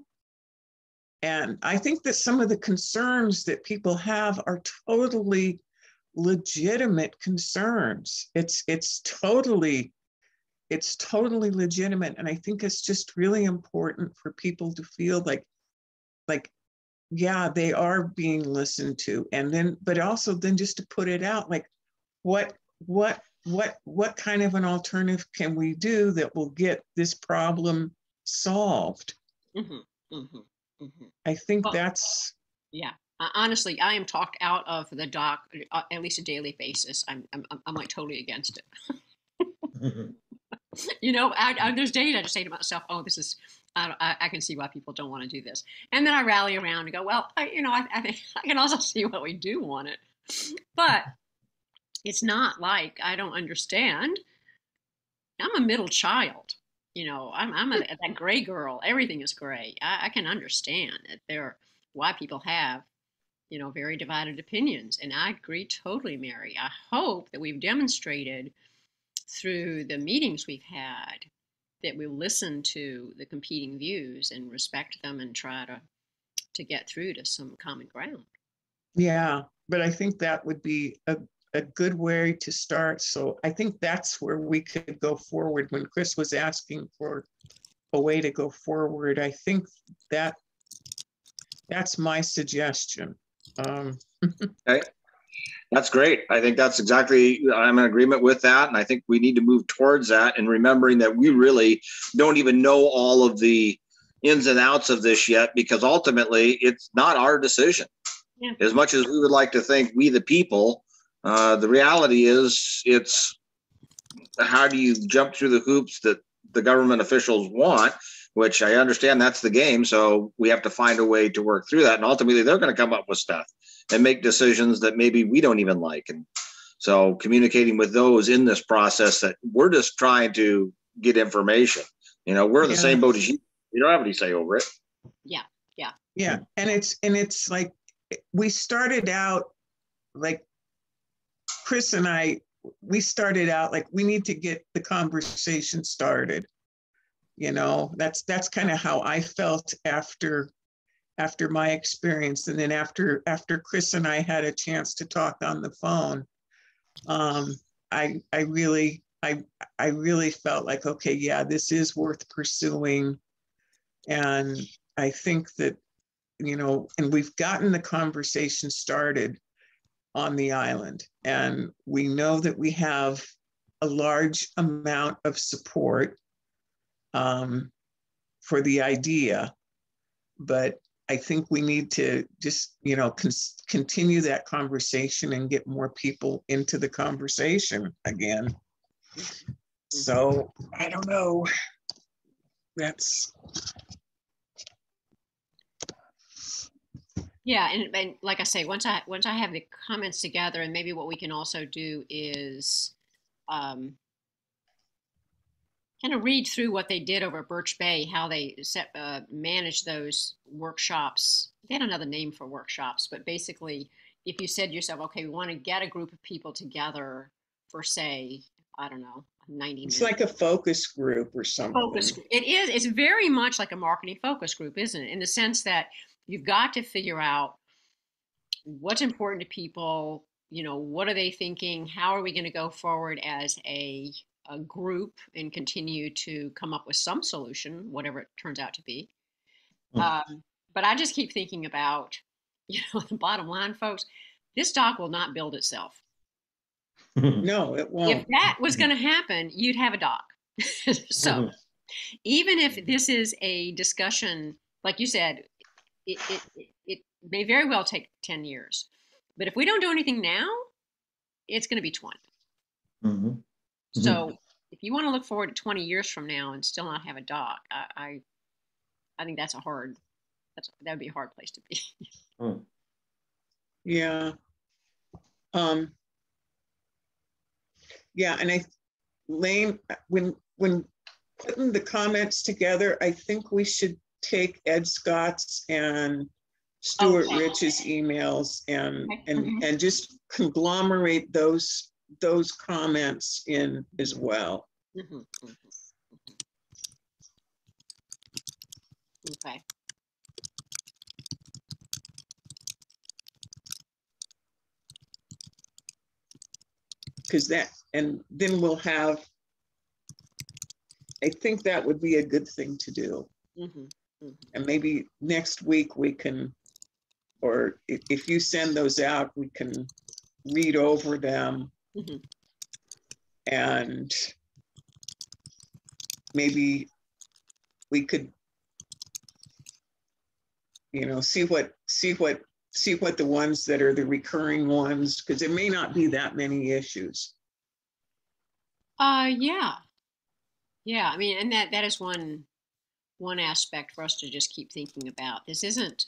and I think that some of the concerns that people have are totally legitimate concerns. It's totally it's totally legitimate. And I think it's just really important for people to feel like, yeah, they are being listened to. And then, but also then just to put it out, like, what kind of an alternative can we do that will get this problem solved? I think Well, that's, yeah. Honestly, I am talked out of the doc at least a daily basis. I'm like totally against it. You know, there's days I just say to myself, "Oh, this is." I can see why people don't want to do this, and then I rally around and go, "Well, I think I can also see why we do want it," but it's not like I don't understand. I'm a middle child. You know, I'm that gray girl. Everything is gray. I can understand that why people have, you know, very divided opinions. And I agree totally, Mary. I hope that we've demonstrated through the meetings we've had that we listen to the competing views and respect them and try to get through to some common ground. yeah, but I think that would be a good way to start. So I think that's where we could go forward. When Chris was asking for a way to go forward, I think that's my suggestion. Okay. That's great. I think that's exactly, I'm in agreement with that. And I think we need to move towards that, and remembering that we really don't even know all of the ins and outs of this yet, because ultimately it's not our decision. Yeah. As much as we would like to think we the people, the reality is it's how do you jump through the hoops that the government officials want, which I understand that's the game. So we have to find a way to work through that. And ultimately they're going to come up with stuff and make decisions that maybe we don't even like. And so communicating with those in this process, that we're just trying to get information. You know, we're in the same boat as you. You don't have any say over it. Yeah. Yeah. And it's like, we started out like Chris and I, we started out like, we need to get the conversation started. You know, that's kind of how I felt after my experience. And then after Chris and I had a chance to talk on the phone, I really felt like, okay, yeah, this is worth pursuing. And I think that, you know, and we've gotten the conversation started on the island, and we know that we have a large amount of support for the idea, but I think we need to just, you know, continue that conversation and get more people into the conversation again. So I don't know. That's. Yeah, and like I say, once I have the comments together, and maybe what we can also do is kind of read through what they did over at Birch Bay, how they managed those workshops. They had another name for workshops, but basically, if you said to yourself, okay, we want to get a group of people together for, say, I don't know, 90 minutes. It's like a focus group or something. Focus group. It is. It's very much like a marketing focus group, isn't it? In the sense that you've got to figure out what's important to people. You know, what are they thinking? How are we going to go forward as a group and continue to come up with some solution, whatever it turns out to be. But I just keep thinking about, you know, the bottom line, folks, this dock will not build itself. No, it won't. If that was going to happen, you'd have a dock. So even if this is a discussion, like you said, it may very well take 10 years. But if we don't do anything now, it's going to be 20. So if you want to look forward to 20 years from now and still not have a dock, I think that would be a hard place to be. Yeah. Yeah, and Lane, when putting the comments together, I think we should take Ed Scott's and Stuart Rich's emails and just conglomerate those comments in as well. Okay. Because and then we'll have I think that would be a good thing to do. Mhm, mhm. And maybe next week we can, or if you send those out, we can read over them Mhm. and maybe we could, see what the ones that are the recurring ones, because there may not be that many issues. Yeah. Yeah. I mean, and that is one aspect for us to just keep thinking about. This isn't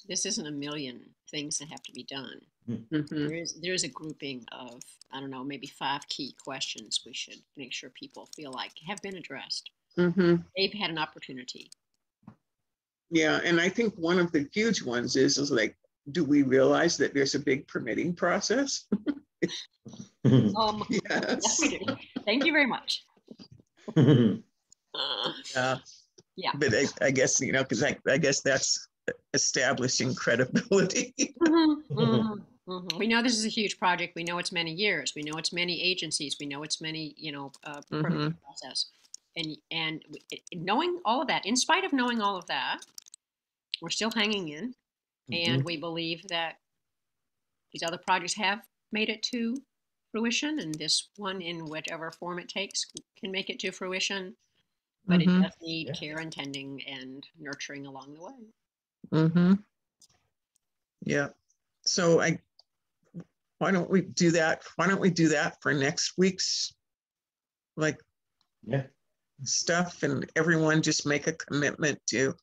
a million things that have to be done. Mhm. There's a grouping of, I don't know, maybe 5 key questions we should make sure people feel like have been addressed. Mhm. They've had an opportunity. Yeah, and I think one of the huge ones is like, do we realize that there's a big permitting process? Yes. Yes, we do. Thank you very much. Yeah. Yeah. But I guess, because I guess that's establishing credibility. We know this is a huge project. We know it's many years. We know it's many agencies. We know it's many, permitting process. And knowing all of that, in spite of knowing all of that, we're still hanging in. And we believe that these other projects have made it to fruition, and this one, in whichever form it takes, can make it to fruition. But it does need care and tending and nurturing along the way. Yeah. So why don't we do that? Why don't we do that for next week's stuff, and everyone just make a commitment to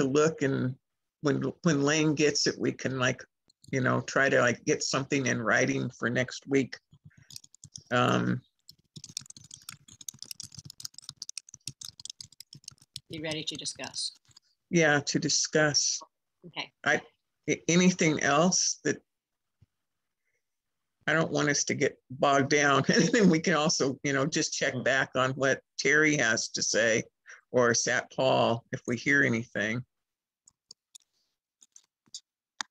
look, and when Lane gets it, we can try to get something in writing for next week. Be ready to discuss. Yeah, to discuss. Okay. Anything else that I don't want us to get bogged down, and then we can also, just check back on what Terry has to say, or Sat Paul, if we hear anything.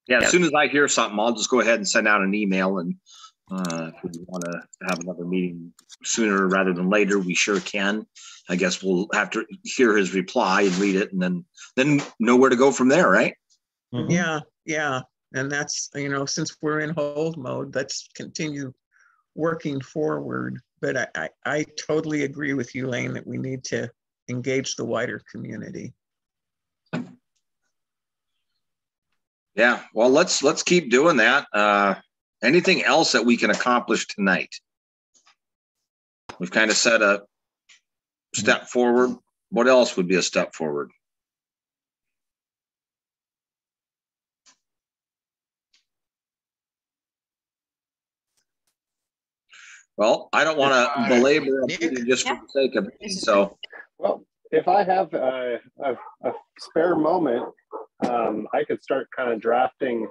Yeah, as soon as I hear something, I'll just go ahead and send out an email. And if we want to have another meeting sooner rather than later, we sure can. I guess we'll have to hear his reply and read it, and then know where to go from there, right? Yeah. And that's, since we're in hold mode, let's continue working forward. But I totally agree with you, Lane, that we need to engage the wider community. Yeah, well, let's keep doing that. Anything else that we can accomplish tonight? We've kind of set a step forward. What else would be a step forward? Well, I don't want to belabor a meeting just for the sake of it. So, well, if I have a spare moment, I could start kind of drafting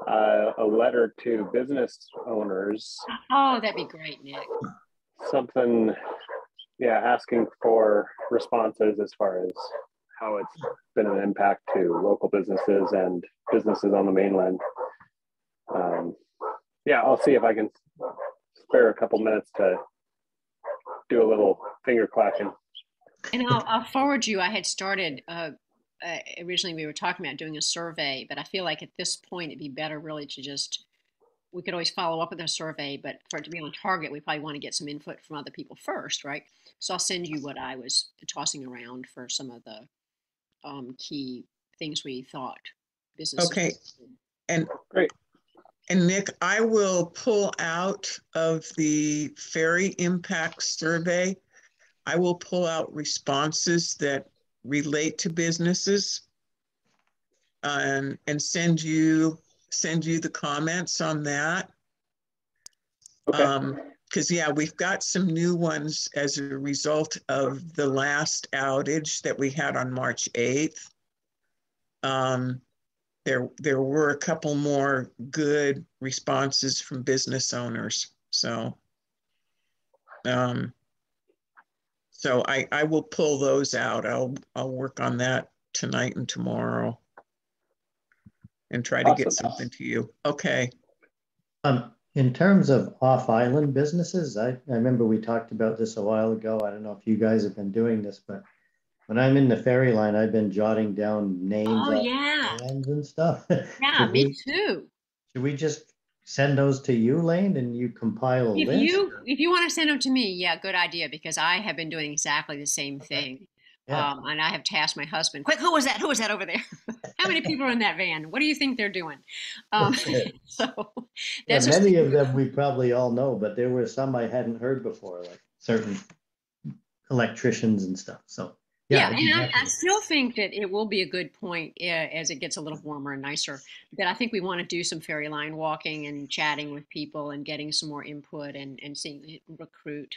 a letter to business owners. Oh, that'd be great, Nick. Something, asking for responses as far as how it's been an impact to local businesses and businesses on the mainland. I'll see if I can spare a couple minutes to do a little finger clacking. And I'll forward you. I had started originally. We were talking about doing a survey, but I feel like at this point it'd be better really to we could always follow up with a survey, but for it to be on target, we probably want to get some input from other people first, right? So I'll send you what I was tossing around for some of the key things we thought businesses. Okay, and great. And Nick, I will pull out of the ferry impact survey, I will pull out responses that relate to businesses and send you the comments on that. Okay. Because we've got some new ones as a result of the last outage that we had on March 8th. There were a couple more good responses from business owners. So, I will pull those out. I'll work on that tonight and tomorrow and try to get something to you. Okay. In terms of off-island businesses, I remember we talked about this a while ago. I don't know if you guys have been doing this, but when I'm in the ferry line, I've been jotting down names Oh, of yeah. lands and stuff. Yeah, me too. Should we just send those to you, Lane, and you compile a If list? you want to send them to me, yeah, good idea, because I have been doing exactly the same thing. Yeah. And I have tasked my husband, quick, who was that? Who was that over there? How many people are in that van? What do you think they're doing? So Yeah, that's many of them we probably all know, but there were some I hadn't heard before, like certain electricians and stuff. So yeah, I'd and be I happy. still think that it will be a good point as it gets a little warmer and nicer. That I think we want to do some ferry line walking and chatting with people and getting some more input and seeing recruit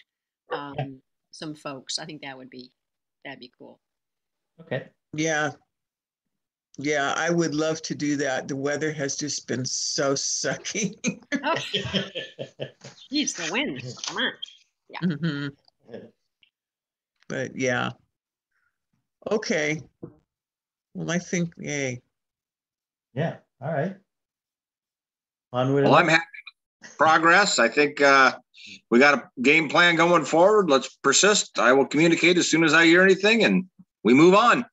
some folks. I think that'd be cool. Okay. Yeah. Yeah, I would love to do that. The weather has just been so sucky. Oh, geez, the wind. Come on. Mhm. But yeah. Okay. Well, I think, yay. Yeah. All right. Onward. Well, and I'm happy with progress. I think we got a game plan going forward. Let's persist. I will communicate as soon as I hear anything, and we move on.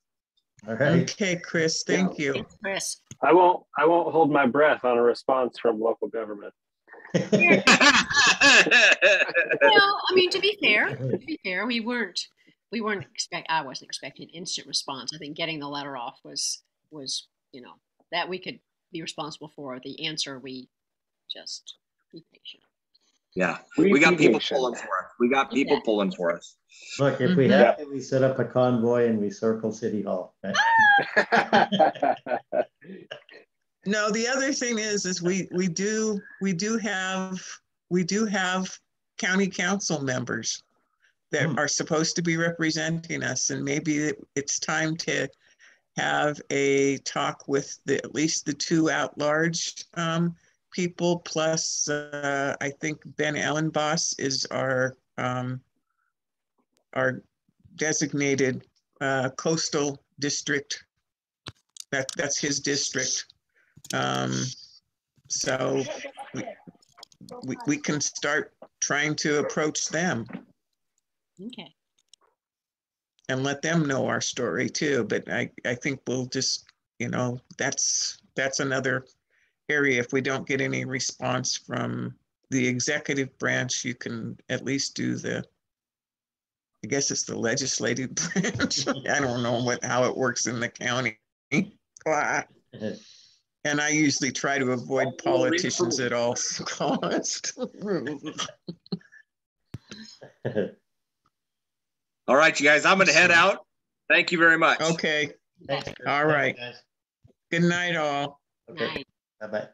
All right. Okay, Chris, thank you. Thanks, Chris. I won't hold my breath on a response from local government. Well, I mean, to be fair, we weren't I wasn't expecting instant response. I think getting the letter off was, that we could be responsible for. The answer, we just be patient. Yeah, we got people pulling for us. We got people pulling for us. Look, if we have to, we set up a convoy and we circle City Hall. Okay? No, the other thing is we do have county council members that are supposed to be representing us, and maybe it's time to have a talk with at least the two at-large people, plus I think Ben Ellenboss is our designated coastal district. That's his district. So we can start trying to approach them. Okay. And let them know our story too. But I think we'll just, that's another area. If we don't get any response from the executive branch, you can at least do I guess it's the legislative branch. I don't know how it works in the county. And I usually try to avoid politicians at all costs. All right, you guys, I'm going to head out. Thank you very much. Okay. Thanks, All right. Thanks, guys. Good night, all. Okay. Night. Bye-bye.